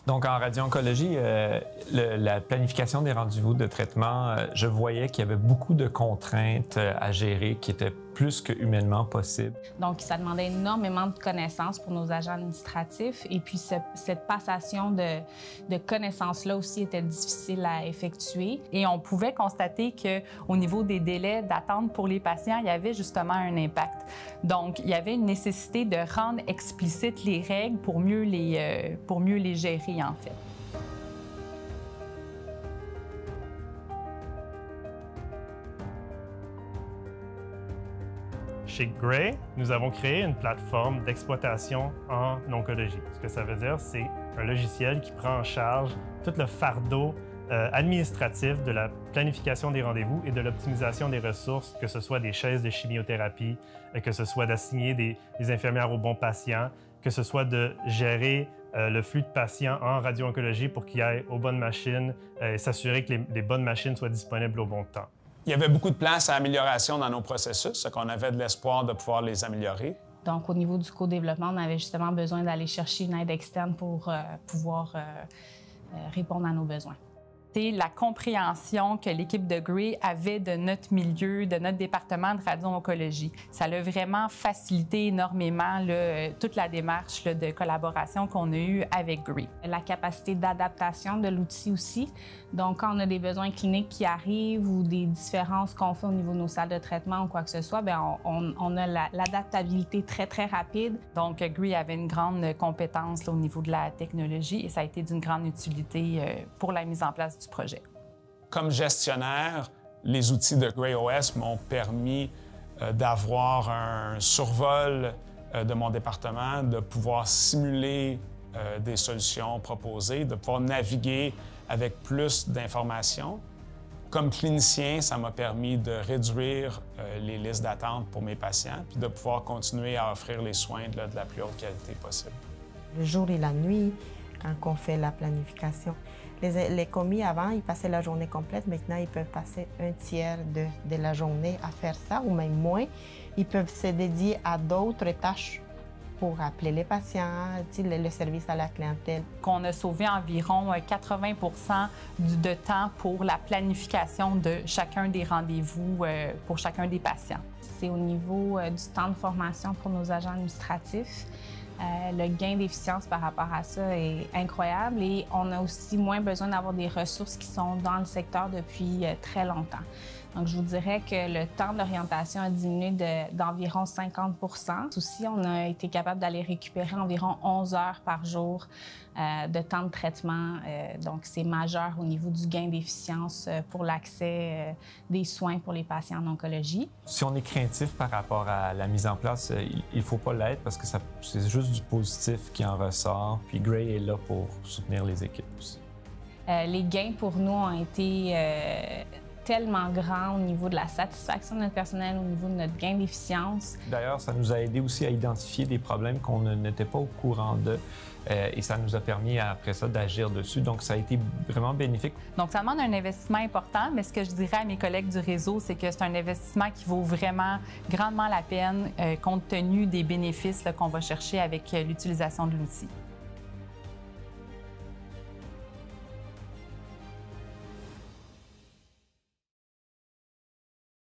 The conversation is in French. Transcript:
Donc, en radio-oncologie, la planification des rendez-vous de traitement, je voyais qu'il y avait beaucoup de contraintes à gérer qui étaient plus que humainement possibles. Donc, ça demandait énormément de connaissances pour nos agents administratifs. Et puis, cette passation de connaissances-là aussi était difficile à effectuer. Et on pouvait constater qu'au niveau des délais d'attente pour les patients, il y avait justement un impact. Donc, il y avait une nécessité de rendre explicites les règles pour mieux les gérer, en fait. Chez Gray, nous avons créé une plateforme d'exploitation en oncologie. Ce que ça veut dire, c'est un logiciel qui prend en charge tout le fardeau administratif de la planification des rendez-vous et de l'optimisation des ressources, que ce soit des chaises de chimiothérapie, que ce soit d'assigner des infirmières aux bons patients, que ce soit de gérer le flux de patients en radio-oncologie pour qu'ils aillent aux bonnes machines et s'assurer que les bonnes machines soient disponibles au bon temps. Il y avait beaucoup de place à amélioration dans nos processus, ce qu'on avait de l'espoir de pouvoir les améliorer. Donc, au niveau du co-développement, on avait justement besoin d'aller chercher une aide externe pour pouvoir répondre à nos besoins. C'est la compréhension que l'équipe de Gray avait de notre milieu, de notre département de radio-oncologie. Ça a vraiment facilité énormément toute la démarche de collaboration qu'on a eue avec Gray. La capacité d'adaptation de l'outil aussi. Donc, quand on a des besoins cliniques qui arrivent ou des différences qu'on fait au niveau de nos salles de traitement ou quoi que ce soit, bien, on a l'adaptabilité très, très rapide. Donc, Gray avait une grande compétence au niveau de la technologie et ça a été d'une grande utilité pour la mise en place du projet. Comme gestionnaire, les outils de Gray OS m'ont permis d'avoir un survol de mon département, de pouvoir simuler des solutions proposées, de pouvoir naviguer avec plus d'informations. Comme clinicien, ça m'a permis de réduire les listes d'attente pour mes patients puis de pouvoir continuer à offrir les soins de la plus haute qualité possible. Le jour et la nuit, quand on fait la planification. Les commis, avant, ils passaient la journée complète. Maintenant, ils peuvent passer un tiers de la journée à faire ça, ou même moins. Ils peuvent se dédier à d'autres tâches pour appeler les patients, le service à la clientèle. Qu'on a sauvé environ 80 de temps pour la planification de chacun des rendez-vous pour chacun des patients. C'est au niveau du temps de formation pour nos agents administratifs. Le gain d'efficience par rapport à ça est incroyable et on a aussi moins besoin d'avoir des ressources qui sont dans le secteur depuis très longtemps. Donc, je vous dirais que le temps d'orientation a diminué d'environ 50 %. Aussi, on a été capable d'aller récupérer environ 11 heures par jour de temps de traitement. Donc, c'est majeur au niveau du gain d'efficience pour l'accès des soins pour les patients en oncologie. Si on est craintif par rapport à la mise en place, il ne faut pas l'être parce que c'est juste du positif qui en ressort. Puis Gray est là pour soutenir les équipes aussi. Les gains pour nous ont été tellement grand au niveau de la satisfaction de notre personnel, au niveau de notre gain d'efficience. D'ailleurs, ça nous a aidé aussi à identifier des problèmes qu'on n'était pas au courant de et ça nous a permis après ça d'agir dessus. Donc, ça a été vraiment bénéfique. Donc, ça demande un investissement important, mais ce que je dirais à mes collègues du réseau, c'est que c'est un investissement qui vaut vraiment grandement la peine compte tenu des bénéfices qu'on va chercher avec l'utilisation de l'outil.